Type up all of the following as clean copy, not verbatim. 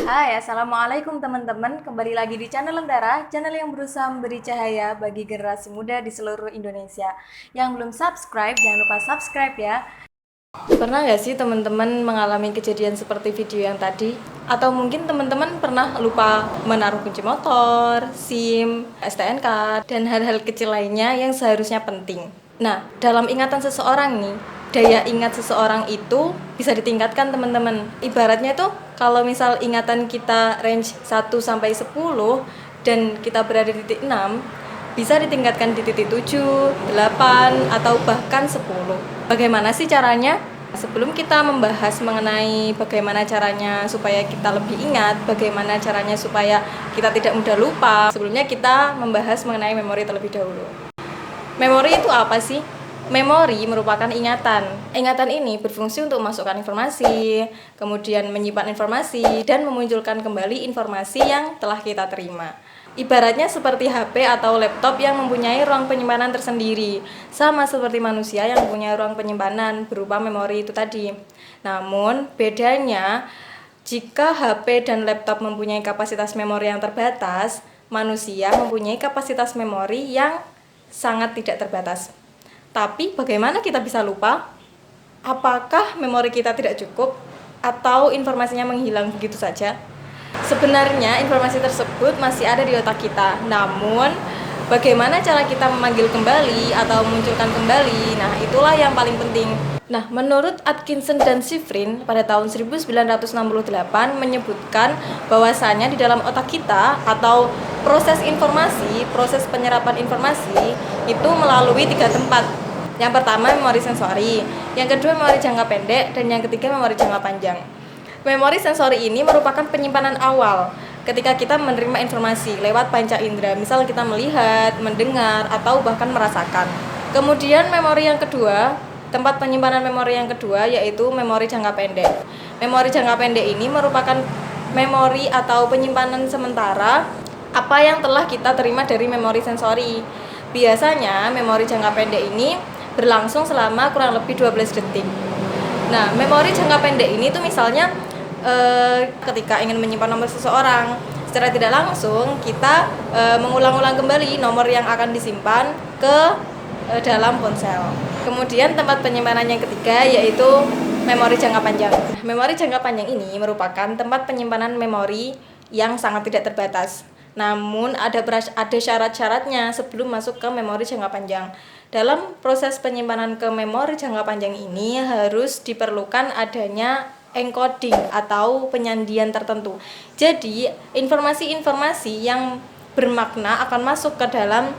Hai, Assalamualaikum teman-teman. Kembali lagi di channel Lentera, channel yang berusaha memberi cahaya bagi generasi muda di seluruh Indonesia. Yang belum subscribe, jangan lupa subscribe ya. Pernah nggak sih teman-teman mengalami kejadian seperti video yang tadi? Atau mungkin teman-teman pernah lupa menaruh kunci motor, SIM, STNK, dan hal-hal kecil lainnya yang seharusnya penting. Nah, dalam ingatan seseorang nih, daya ingat seseorang itu bisa ditingkatkan teman-teman. Ibaratnya tuh kalau misal ingatan kita range 1 sampai 10 dan kita berada di titik 6, bisa ditingkatkan di titik 7, 8, atau bahkan 10. Bagaimana sih caranya? Sebelum kita membahas mengenai bagaimana caranya supaya kita lebih ingat, bagaimana caranya supaya kita tidak mudah lupa, sebelumnya kita membahas mengenai memori terlebih dahulu. Memori itu apa sih? Memori merupakan ingatan. Ingatan ini berfungsi untuk memasukkan informasi, kemudian menyimpan informasi, dan memunculkan kembali informasi yang telah kita terima. Ibaratnya seperti HP atau laptop yang mempunyai ruang penyimpanan tersendiri, sama seperti manusia yang mempunyai ruang penyimpanan berupa memori itu tadi. Namun, bedanya jika HP dan laptop mempunyai kapasitas memori yang terbatas, manusia mempunyai kapasitas memori yang sangat tidak terbatas. Tapi bagaimana kita bisa lupa? Apakah memori kita tidak cukup atau informasinya menghilang begitu saja? Sebenarnya informasi tersebut masih ada di otak kita. Namun bagaimana cara kita memanggil kembali atau memunculkan kembali? Nah, itulah yang paling penting. Nah, menurut Atkinson dan Shiffrin pada tahun 1968 menyebutkan bahwasanya di dalam otak kita atau proses informasi, proses penyerapan informasi itu melalui 3 tempat. Yang pertama memori sensori, yang kedua memori jangka pendek, dan yang ketiga memori jangka panjang. Memori sensori ini merupakan penyimpanan awal ketika kita menerima informasi lewat panca indera, misal kita melihat, mendengar, atau bahkan merasakan. Kemudian memori yang kedua, tempat penyimpanan memori yang kedua yaitu memori jangka pendek. Memori jangka pendek ini merupakan memori atau penyimpanan sementara apa yang telah kita terima dari memori sensori. Biasanya memori jangka pendek ini berlangsung selama kurang lebih 12 detik. Nah, memori jangka pendek ini tuh misalnya ketika ingin menyimpan nomor seseorang, secara tidak langsung kita mengulang-ulang kembali nomor yang akan disimpan ke dalam ponsel. Kemudian tempat penyimpanan yang ketiga yaitu memori jangka panjang. Memori jangka panjang ini merupakan tempat penyimpanan memori yang sangat tidak terbatas. Namun ada syarat-syaratnya sebelum masuk ke memori jangka panjang. Dalam proses penyimpanan ke memori jangka panjang ini harus diperlukan adanya encoding atau penyandian tertentu. Jadi, informasi-informasi yang bermakna akan masuk ke dalam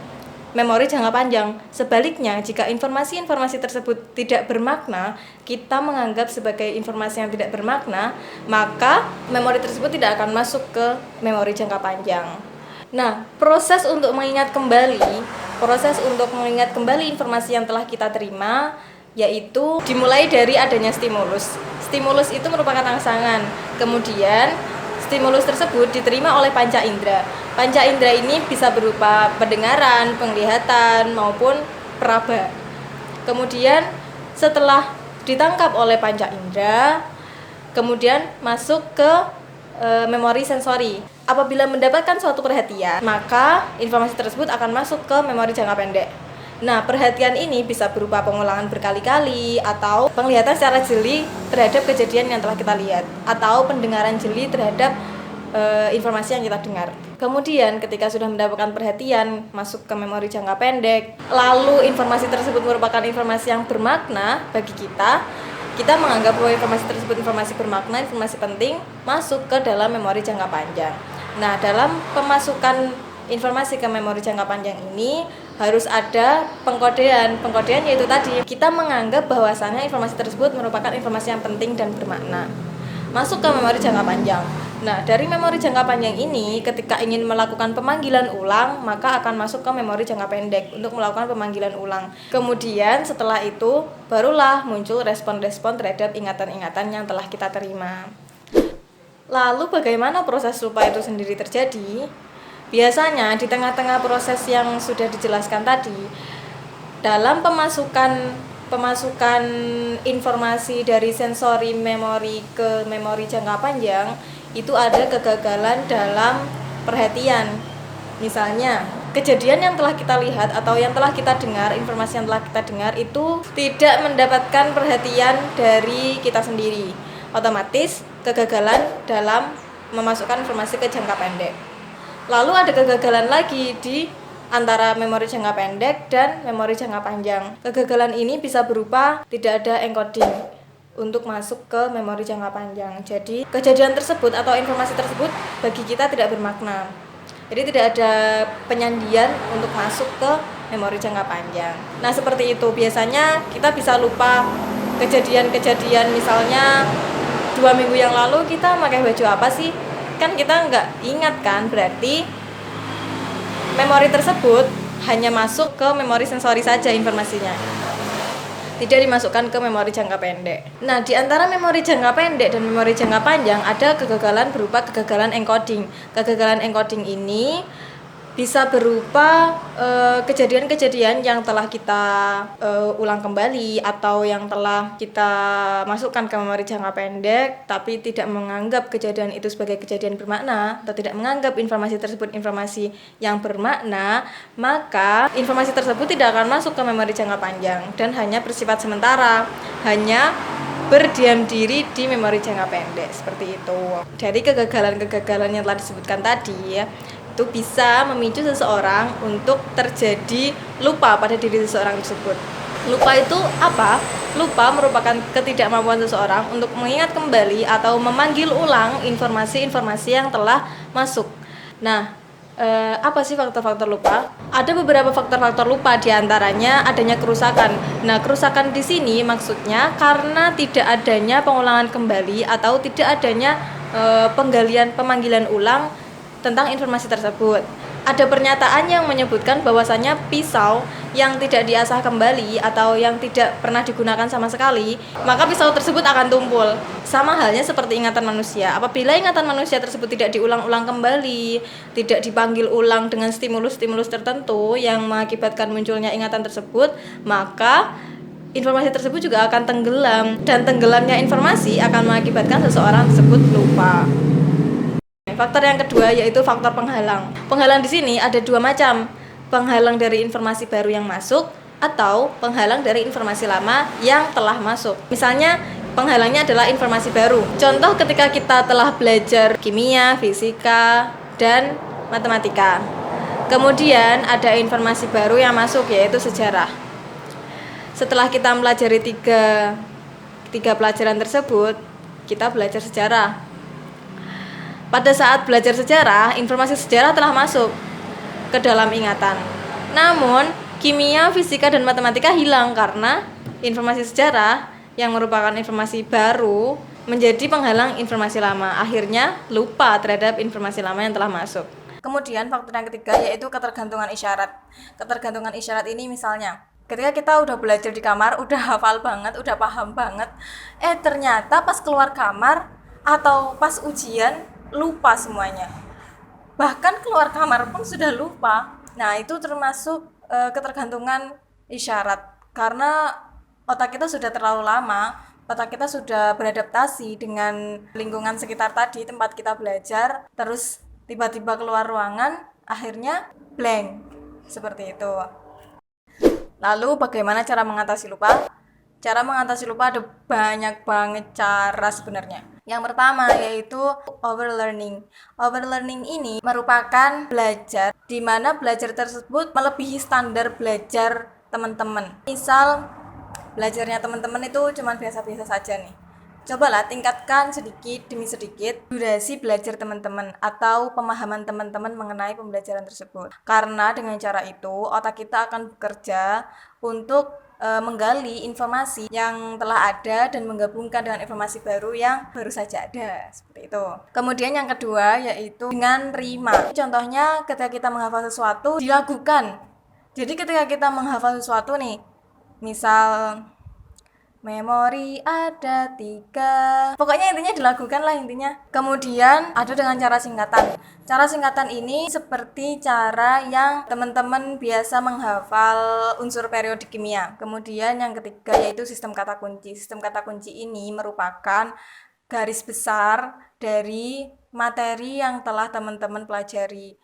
memori jangka panjang. Sebaliknya, jika informasi-informasi tersebut tidak bermakna, kita menganggap sebagai informasi yang tidak bermakna, maka memori tersebut tidak akan masuk ke memori jangka panjang. Nah, proses untuk mengingat kembali informasi yang telah kita terima yaitu dimulai dari adanya stimulus. Stimulus itu merupakan rangsangan. Kemudian stimulus tersebut diterima oleh panca indera. Panca indera ini bisa berupa pendengaran, penglihatan maupun peraba. Kemudian setelah ditangkap oleh panca indera, kemudian masuk ke memori sensori. Apabila mendapatkan suatu perhatian, maka informasi tersebut akan masuk ke memori jangka pendek. Nah, perhatian ini bisa berupa pengulangan berkali-kali atau penglihatan secara jeli terhadap kejadian yang telah kita lihat atau pendengaran jeli terhadap informasi yang kita dengar. Kemudian ketika sudah mendapatkan perhatian masuk ke memori jangka pendek, lalu informasi tersebut merupakan informasi yang bermakna bagi kita menganggap bahwa informasi tersebut informasi bermakna, informasi penting, masuk ke dalam memori jangka panjang. Nah, dalam pemasukan informasi ke memori jangka panjang ini harus ada pengkodean. Pengkodean yaitu tadi kita menganggap bahwasannya informasi tersebut merupakan informasi yang penting dan bermakna. Masuk ke memori jangka panjang. Nah, dari memori jangka panjang ini ketika ingin melakukan pemanggilan ulang, maka akan masuk ke memori jangka pendek untuk melakukan pemanggilan ulang. Kemudian setelah itu barulah muncul respon-respon terhadap ingatan-ingatan yang telah kita terima. Lalu bagaimana proses lupa itu sendiri terjadi? Biasanya di tengah-tengah proses yang sudah dijelaskan tadi, dalam pemasukan informasi dari sensori memori ke memori jangka panjang itu ada kegagalan dalam perhatian. Misalnya, kejadian yang telah kita lihat atau yang telah kita dengar, informasi yang telah kita dengar itu tidak mendapatkan perhatian dari kita sendiri. Otomatis kegagalan dalam memasukkan informasi ke jangka pendek. Lalu ada kegagalan lagi di antara memori jangka pendek dan memori jangka panjang. Kegagalan ini bisa berupa tidak ada encoding untuk masuk ke memori jangka panjang. Jadi kejadian tersebut atau informasi tersebut bagi kita tidak bermakna. Jadi tidak ada penyandian untuk masuk ke memori jangka panjang. Nah seperti itu, biasanya kita bisa lupa kejadian-kejadian, misalnya 2 minggu yang lalu kita pakai baju apa sih? Kan kita nggak ingat kan, berarti memori tersebut hanya masuk ke memori sensori saja informasinya, tidak dimasukkan ke memori jangka pendek. Nah, di antara memori jangka pendek dan memori jangka panjang ada kegagalan berupa kegagalan encoding. Kegagalan encoding ini bisa berupa kejadian-kejadian yang telah kita ulang kembali atau yang telah kita masukkan ke memori jangka pendek tapi tidak menganggap kejadian itu sebagai kejadian bermakna atau tidak menganggap informasi tersebut informasi yang bermakna, maka informasi tersebut tidak akan masuk ke memori jangka panjang dan hanya bersifat sementara, hanya berdiam diri di memori jangka pendek, seperti itu. Dari kegagalan-kegagalan yang telah disebutkan tadi ya, itu bisa memicu seseorang untuk terjadi lupa pada diri seseorang tersebut. Lupa itu apa? Lupa merupakan ketidakmampuan seseorang untuk mengingat kembali atau memanggil ulang informasi-informasi yang telah masuk. Nah, apa sih faktor-faktor lupa? Ada beberapa faktor-faktor lupa, diantaranya adanya kerusakan. Nah, kerusakan di sini maksudnya karena tidak adanya pengulangan kembali atau tidak adanya pemanggilan ulang tentang informasi tersebut. Ada pernyataan yang menyebutkan bahwasannya pisau yang tidak diasah kembali atau yang tidak pernah digunakan sama sekali, maka pisau tersebut akan tumpul. Sama halnya seperti ingatan manusia. Apabila ingatan manusia tersebut tidak diulang-ulang kembali, tidak dipanggil ulang dengan stimulus-stimulus tertentu yang mengakibatkan munculnya ingatan tersebut, maka informasi tersebut juga akan tenggelam, dan tenggelamnya informasi akan mengakibatkan seseorang tersebut lupa. Faktor yang kedua yaitu faktor penghalang. Penghalang di sini ada 2 macam. Penghalang dari informasi baru yang masuk atau penghalang dari informasi lama yang telah masuk. Misalnya penghalangnya adalah informasi baru. Contoh ketika kita telah belajar kimia, fisika, dan matematika. Kemudian ada informasi baru yang masuk yaitu sejarah. Setelah kita mempelajari tiga pelajaran tersebut, kita belajar sejarah. Pada saat belajar sejarah, informasi sejarah telah masuk ke dalam ingatan. Namun, kimia, fisika, dan matematika hilang karena informasi sejarah yang merupakan informasi baru menjadi penghalang informasi lama. Akhirnya, lupa terhadap informasi lama yang telah masuk. Kemudian, faktor yang ketiga yaitu ketergantungan isyarat. Ketergantungan isyarat ini misalnya, ketika kita udah belajar di kamar, udah hafal banget, udah paham banget, ternyata pas keluar kamar atau pas ujian, lupa semuanya, bahkan keluar kamar pun sudah lupa. Nah itu termasuk ketergantungan isyarat, karena otak kita sudah terlalu lama, otak kita sudah beradaptasi dengan lingkungan sekitar tadi tempat kita belajar, terus tiba-tiba keluar ruangan akhirnya blank, seperti itu. Lalu bagaimana cara mengatasi lupa? Cara mengatasi lupa ada banyak banget cara sebenarnya. Yang pertama yaitu overlearning. Overlearning ini merupakan belajar di mana belajar tersebut melebihi standar belajar teman-teman. Misal belajarnya teman-teman itu cuma biasa-biasa saja nih. Cobalah tingkatkan sedikit demi sedikit durasi belajar teman-teman atau pemahaman teman-teman mengenai pembelajaran tersebut. Karena dengan cara itu otak kita akan bekerja untuk menggali informasi yang telah ada dan menggabungkan dengan informasi baru yang baru saja ada, seperti itu. Kemudian yang kedua yaitu dengan rima. Contohnya ketika kita menghafal sesuatu dilakukan. Jadi ketika kita menghafal sesuatu nih, misal memori ada 3, pokoknya intinya dilakukan lah intinya. Kemudian ada dengan cara singkatan. Cara singkatan ini seperti cara yang teman-teman biasa menghafal unsur periodik kimia. Kemudian yang ketiga yaitu sistem kata kunci. Sistem kata kunci ini merupakan garis besar dari materi yang telah teman-teman pelajari.